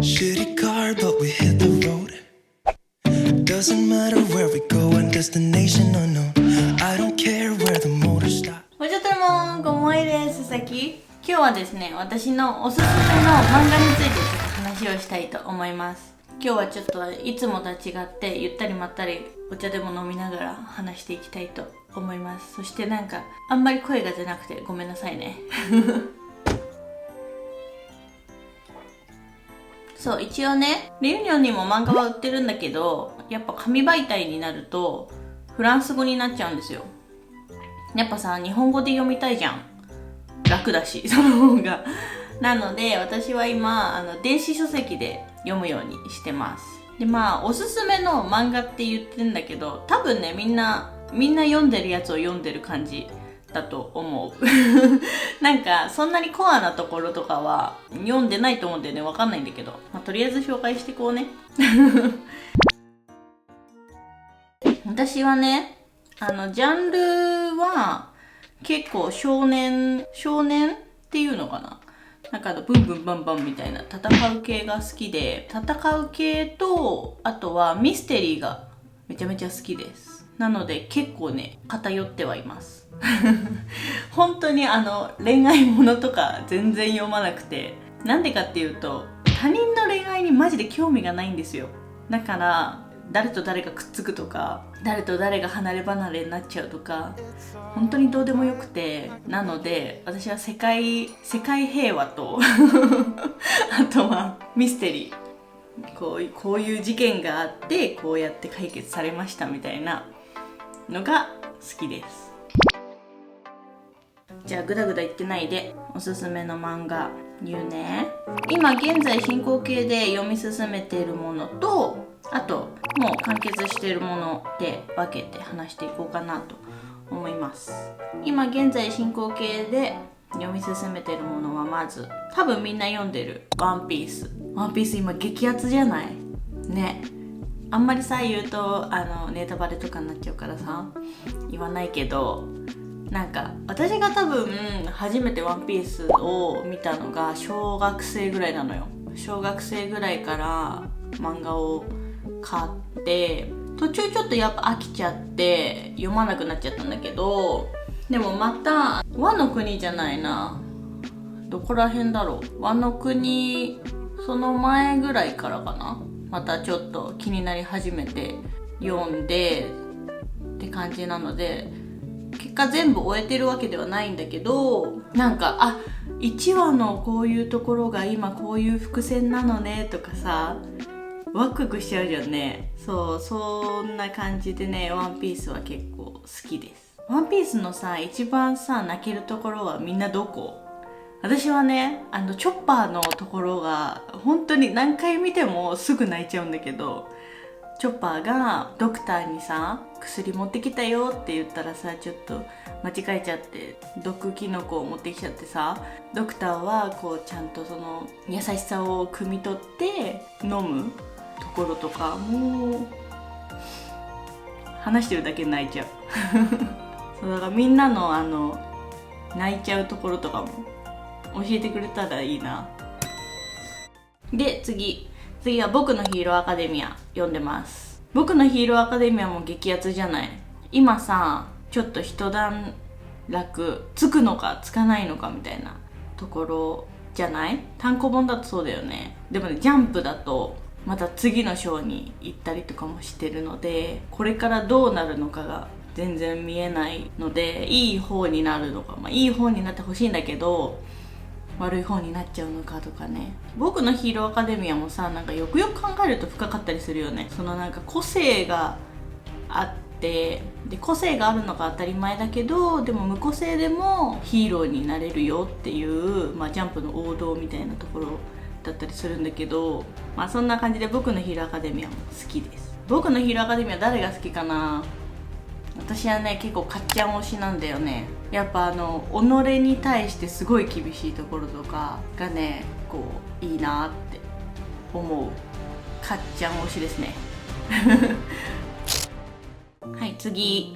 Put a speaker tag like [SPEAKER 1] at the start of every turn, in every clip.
[SPEAKER 1] Shitty car, but we hit the road. Doesn't matter where we go and destination unknown. I don't care where the motor stops.
[SPEAKER 2] こんにちは、ごもいです。佐々木。今日はですね、私のおすすめの漫画についてちょっと話をしたいと思います。今日はちょっといつもとは違ってゆったりまったりお茶でも飲みながら話していきたいと思います。そしてなんかあんまり声が出なくてごめんなさいね。そう、一応ね、レユニョンにも漫画は売ってるんだけど、やっぱ紙媒体になるとフランス語になっちゃうんですよ。やっぱさ、日本語で読みたいじゃん。楽だし、その方が。なので、私は今、電子書籍で読むようにしてます。で、まあ、おすすめの漫画って言ってんだけど、多分ね、みんな読んでるやつを読んでる感じだと思う。なんか、そんなにコアなところとかは読んでないと思うんだよね。わかんないんだけど。まあ、とりあえず紹介していこうね。私はね、ジャンルは結構少年っていうのかな、なんかブンブンバンバンみたいな戦う系が好きで、戦う系とあとはミステリーがめちゃめちゃ好きです。なので結構ね、偏ってはいます。本当に恋愛ものとか全然読まなくて、なんでかっていうと他人の恋愛にマジで興味がないんですよ。だから誰と誰がくっつくとか、誰と誰が離れ離れになっちゃうとか、本当にどうでもよくて、なので私は世界平和とあとはミステリー、こういう事件があってこうやって解決されましたみたいなのが好きです。じゃあグダグダ言ってないでおすすめの漫画言うね。今現在進行形で読み進めているものと、あともう完結しているもので分けて話していこうかなと思います。今現在進行形で読み進めているものは、まず多分みんな読んでるワンピース。ワンピース今激アツじゃないね。あんまりさ言うとネタバレとかになっちゃうからさ言わないけど、なんか私が多分初めてワンピースを見たのが小学生ぐらいなのよ。小学生ぐらいから漫画を買って、途中ちょっとやっぱ飽きちゃって読まなくなっちゃったんだけど、でもまたワノ国じゃないな、どこら辺だろう、ワノ国その前ぐらいからかな、またちょっと気になり始めて読んでって感じなので、結果全部終えてるわけではないんだけど、なんか1話のこういうところが今こういう伏線なのねとかさ、ワクワクしちゃうじゃんね。そう、そんな感じでね、ワンピースは結構好きです。ワンピースのさ、一番さ泣けるところはみんなどこ？私はね、チョッパーのところが本当に何回見てもすぐ泣いちゃうんだけど、チョッパーがドクターにさ、薬持ってきたよって言ったらさ、ちょっと間違えちゃって毒キノコを持ってきちゃってさ、ドクターはこうちゃんとその優しさを汲み取って飲むところとか、もう話してるだけで泣いちゃう。そうだからみんなの泣いちゃうところとかも教えてくれたらいいな。で次は僕のヒーローアカデミア読んでます。僕のヒーローアカデミアも激アツじゃない。今さちょっと一段落つくのかつかないのかみたいなところじゃない？単行本だとそうだよね。でもね、ジャンプだとまた次の章に行ったりとかもしてるので、これからどうなるのかが全然見えないので、いい方になるのか、いい方になってほしいんだけど悪い方になっちゃうのかとかね。僕のヒーローアカデミアもさ、なんかよくよく考えると深かったりするよね。そのなんか個性があって、で個性があるのが当たり前だけど、でも無個性でもヒーローになれるよっていう、ジャンプの王道みたいなところだったりするんだけど、そんな感じで僕のヒーローアカデミアも好きです。僕のヒーローアカデミア誰が好きかな。私はね、結構かっちゃん推しなんだよね。やっぱ己に対してすごい厳しいところとかがね、こういいなって思うかっちゃん推しですね。はい、次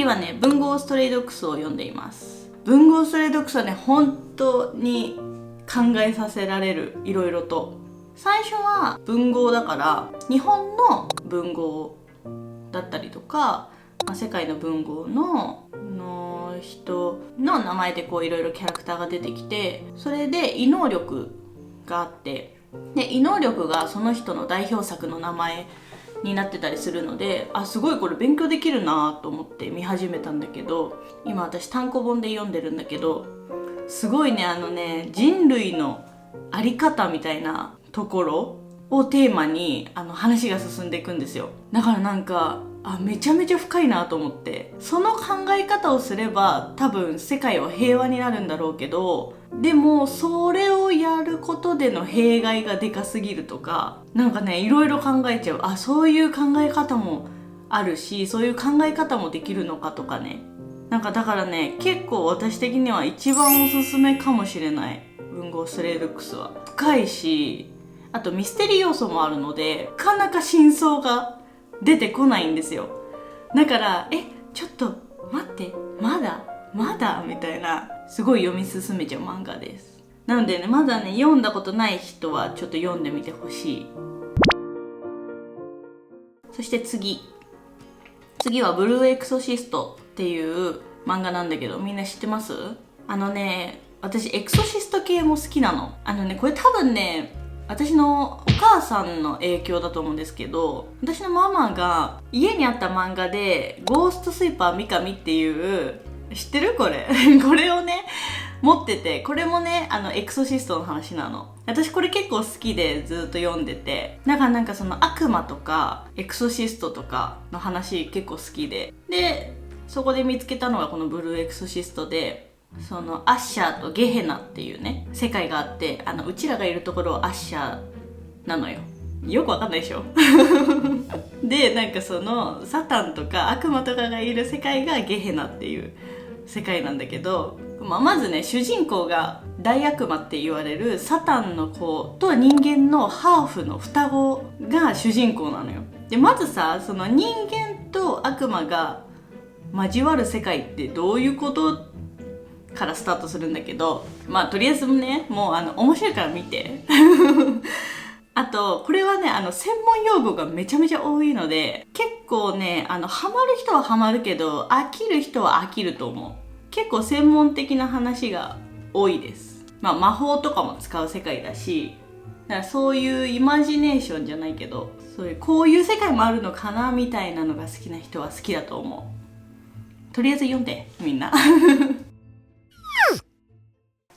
[SPEAKER 2] はね、文豪ストレイドックスを読んでいます。文豪ストレイドックスはね、本当に考えさせられる。いろいろと最初は文豪だから日本の文豪だったりとか、世界の文豪の人の名前でこういろいろキャラクターが出てきて、それで異能力があって、で異能力がその人の代表作の名前になってたりするので、すごいこれ勉強できるなと思って見始めたんだけど、今私単行本で読んでるんだけど、すごいね、人類のあり方みたいなところをテーマに話が進んでいくんですよ。だからなんかめちゃめちゃ深いなと思って、その考え方をすれば多分世界は平和になるんだろうけど、でもそれをやることでの弊害がでかすぎるとか、なんかねいろいろ考えちゃう。そういう考え方もあるし、そういう考え方もできるのかとかね。なんかだからね、結構私的には一番おすすめかもしれない、文豪スレイルックスは。深いし、あとミステリー要素もあるので、なかなか真相が出てこないんですよ。だからちょっと待って、まだみたいな、すごい読み進めちゃう漫画です。なのでね、まだね読んだことない人はちょっと読んでみてほしい。そして次はブルーエクソシストっていう漫画なんだけど、みんな知ってます？私エクソシスト系も好きなの。これ多分ね、私のお母さんの影響だと思うんですけど、私のママが家にあった漫画でゴーストスイーパーミカミっていう、知ってるこれこれをね持ってて、これもねエクソシストの話なの。私これ結構好きでずっと読んでて、だからなんかその悪魔とかエクソシストとかの話結構好きで、そこで見つけたのがこのブルーエクソシストで、そのアッシャーとゲヘナっていうね世界があって、うちらがいるところはアッシャーなのよ。よくわかんないでしょで、なんかそのサタンとか悪魔とかがいる世界がゲヘナっていう世界なんだけど、まずね、主人公が大悪魔って言われるサタンの子と人間のハーフの双子が主人公なのよ。でまずさ、その人間と悪魔が交わる世界ってどういうことからスタートするんだけど、とりあえずね、もう面白いから見てあとこれはね専門用語がめちゃめちゃ多いので、結構ねハマる人はハマるけど飽きる人は飽きると思う。結構専門的な話が多いです。魔法とかも使う世界だし、だからそういうイマジネーションじゃないけど、こういう世界もあるのかなみたいなのが好きな人は好きだと思う。とりあえず読んでみんな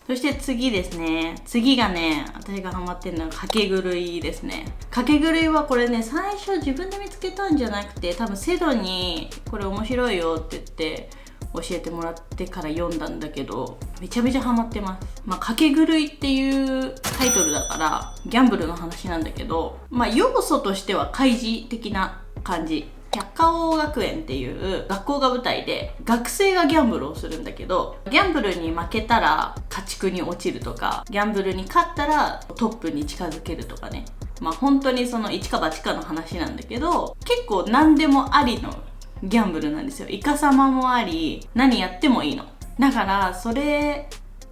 [SPEAKER 2] そして次ですね。次がね、私がハマってるのはかけ狂いですね。かけ狂いはこれね、最初自分で見つけたんじゃなくて、多分セドにこれ面白いよって言って教えてもらってから読んだんだけど、めちゃめちゃハマってます。かけ狂いっていうタイトルだからギャンブルの話なんだけど、要素としては開示的な感じ。百花王学園っていう学校が舞台で、学生がギャンブルをするんだけど、ギャンブルに負けたら家畜に落ちるとか、ギャンブルに勝ったらトップに近づけるとかね。本当にその一か八かの話なんだけど、結構何でもありのギャンブルなんですよ。イカサマもあり、何やってもいいの。だからそれ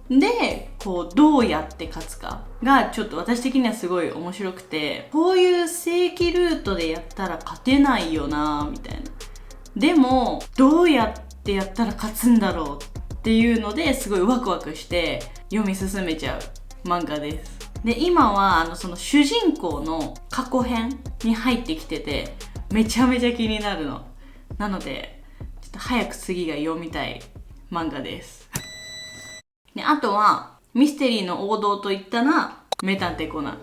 [SPEAKER 2] でどうやって勝つかがちょっと私的にはすごい面白くて、こういう正規ルートでやったら勝てないよなみたいな、でもどうやってやったら勝つんだろうっていうのですごいワクワクして読み進めちゃう漫画です。で今はその主人公の過去編に入ってきてて、めちゃめちゃ気になるの。なのでちょっと早く次が読みたい漫画です。であとはミステリーの王道といったら名探偵コナン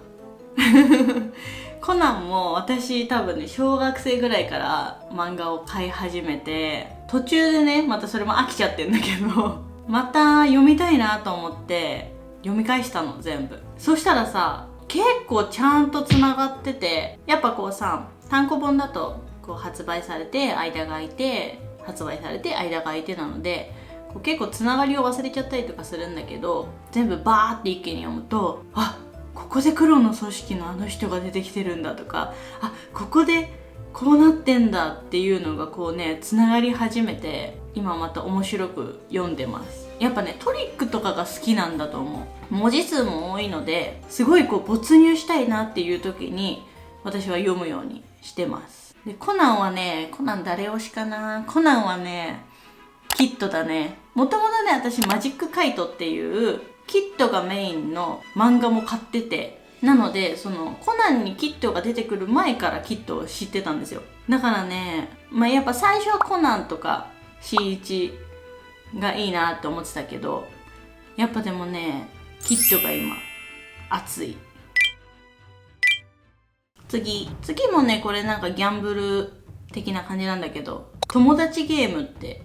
[SPEAKER 2] コナンも私多分ね、小学生ぐらいから漫画を買い始めて、途中でねまたそれも飽きちゃってんだけどまた読みたいなと思って読み返したの全部。そしたらさ、結構ちゃんとつながってて、やっぱ単行本だと発売されて間が空いて、発売されて間が空いてなので、結構つながりを忘れちゃったりとかするんだけど、全部バーって一気に読むと、ここで黒の組織のあの人が出てきてるんだとか、ここでこうなってんだっていうのがつながり始めて、今また面白く読んでます。やっぱねトリックとかが好きなんだと思う。文字数も多いのですごいこう没入したいなっていう時に私は読むようにしてます。でコナンはね、コナン誰推しかな。コナンはねキッドだね。もともとね私マジックカイトっていうキッドがメインの漫画も買ってて、なのでそのコナンにキッドが出てくる前からキッドを知ってたんですよ。だからね、やっぱ最初はコナンとか C1 がいいなって思ってたけど、やっぱでもねキッドが今熱い。次もねこれなんかギャンブル的な感じなんだけど、友達ゲームって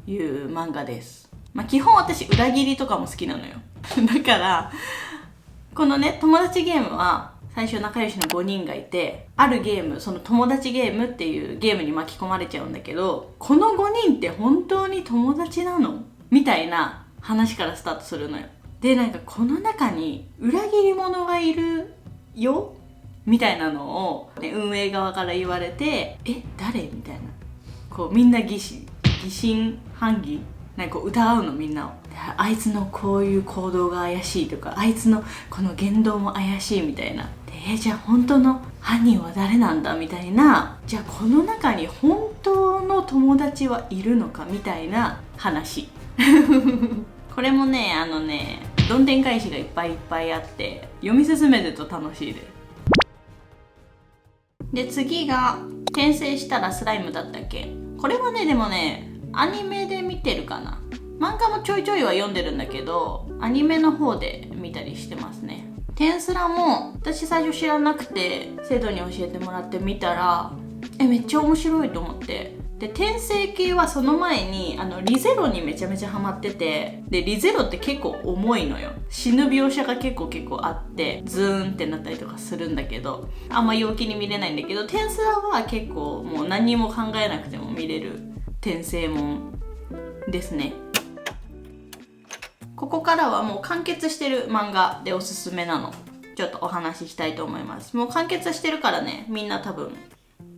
[SPEAKER 2] いう漫画です。基本私裏切りとかも好きなのよだからこのね友達ゲームは最初仲良しの5人がいて、あるゲーム、その友達ゲームっていうゲームに巻き込まれちゃうんだけど、この5人って本当に友達なのみたいな話からスタートするのよ。でなんかこの中に裏切り者がいるよみたいなのを、ね、運営側から言われて、誰みたいな、こうみんな疑心暗鬼なんかこう疑うの、みんなを。あいつのこういう行動が怪しいとか、あいつのこの言動も怪しいみたいな。でじゃあ本当の犯人は誰なんだみたいな。じゃあこの中に本当の友達はいるのかみたいな話これもねどんでん返しがいっぱいいっぱいあって読み進めると楽しいです。で次が転生したらスライムだったっけ。これはねでもねアニメで見てるかな。漫画もちょいちょいは読んでるんだけどアニメの方で見たりしてますね。転スラも私最初知らなくて生徒に教えてもらって見たらめっちゃ面白いと思って。で転生系はその前にリゼロにめちゃめちゃハマってて、でリゼロって結構重いのよ。死ぬ描写が結構あってズーンってなったりとかするんだけど、あんま陽気に見れないんだけど、転スラは結構もう何も考えなくても見れる転生もんですね。ここからはもう完結してる漫画でおすすめなのちょっとお話ししたいと思います。もう完結してるからねみんな多分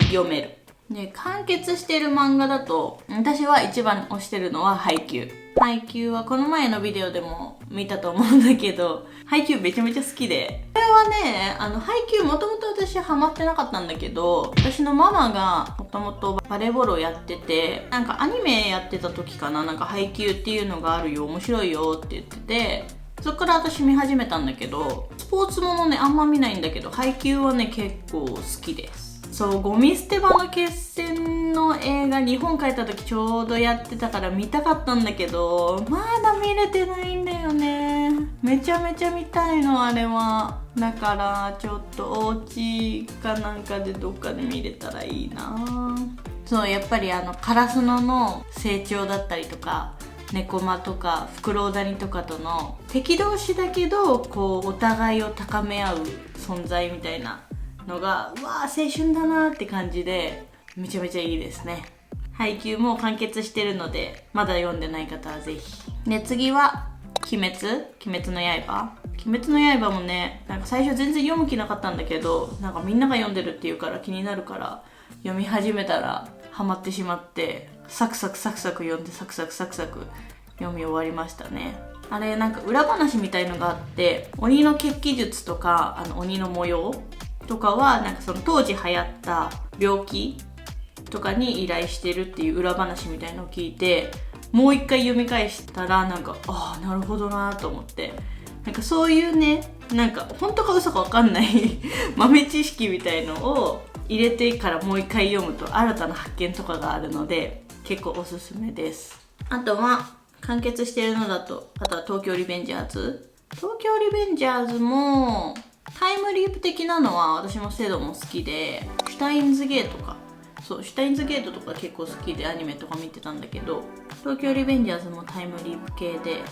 [SPEAKER 2] 読める。で完結してる漫画だと私は一番推してるのはハイキュー。ハイキューはこの前のビデオでも見たと思うんだけど、ハイキューめちゃめちゃ好きで、これはねハイキューもともと私ハマってなかったんだけど、私のママがもともとバレーボールをやってて、なんかアニメやってた時かな、なんかハイキューっていうのがあるよ面白いよって言ってて、そっから私見始めたんだけど、スポーツものねあんま見ないんだけどハイキューはね結構好きです。そう、ゴミ捨て場の決戦の映画日本帰った時ちょうどやってたから見たかったんだけどまだ見れてないんだよね。めちゃめちゃ見たいのあれは。だからちょっとお家かなんかでどっかで見れたらいいな。そうやっぱりカラスノの成長だったりとかネコマとかフクロウダニとかとの敵同士だけどこうお互いを高め合う存在みたいなのがうわー青春だなーって感じでめちゃめちゃいいですね。配給も完結してるのでまだ読んでない方はぜひ。で次は鬼滅の刃。鬼滅の刃もねなんか最初全然読む気なかったんだけど、なんかみんなが読んでるっていうから気になるから読み始めたらハマってしまってサクサク読んでサクサク読み終わりましたね。あれなんか裏話みたいのがあって、鬼の血気術とか鬼の模様とかはなんかその当時流行った病気とかに依頼してるっていう裏話みたいのを聞いて、もう一回読み返したらなんかなるほどなと思って、なんかそういうねなんか本当か嘘か分かんない豆知識みたいのを入れてからもう一回読むと新たな発見とかがあるので結構おすすめです。あとは完結してるのだと、あとは東京リベンジャーズもタイムリープ的なのは私もセドも好きで、シュタインズゲートとか結構好きでアニメとか見てたんだけど、東京リベンジャーズもタイムリープ系で、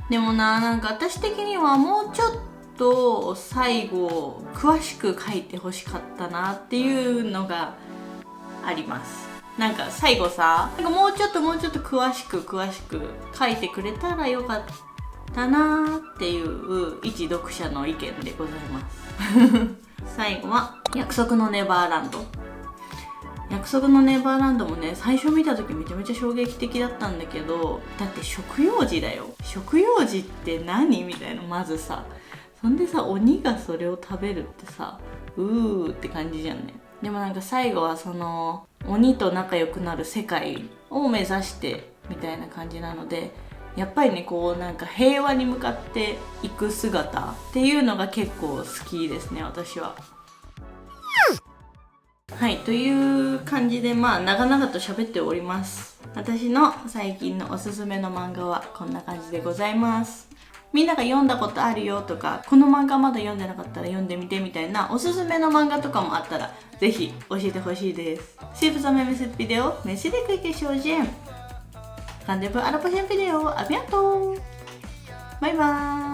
[SPEAKER 2] でもなんか私的にはもうちょっと最後詳しく書いてほしかったなっていうのがあります。なんか最後さ、なんかもうちょっと詳しく書いてくれたらよかったなっていう一読者の意見でございます最後は約束のネバーランド。約束のネバーランドもね、最初見た時めちゃめちゃ衝撃的だったんだけど、だって食用児だよ。食用児って何みたいな。まずさ、そんでさ、鬼がそれを食べるってさ、って感じじゃんね。でもなんか最後はその鬼と仲良くなる世界を目指してみたいな感じなので、やっぱりね、こうなんか平和に向かっていく姿っていうのが結構好きですね、私は。はい、という感じで長々と喋っております。私の最近のおすすめの漫画はこんな感じでございます。みんなが読んだことあるよとか、この漫画まだ読んでなかったら読んでみてみたいなおすすめの漫画とかもあったらぜひ教えてほしいです。Sip sa Memesit Video, Messi de Kikishojen. Kan dia berada pada video. A bientôt. Bye bye.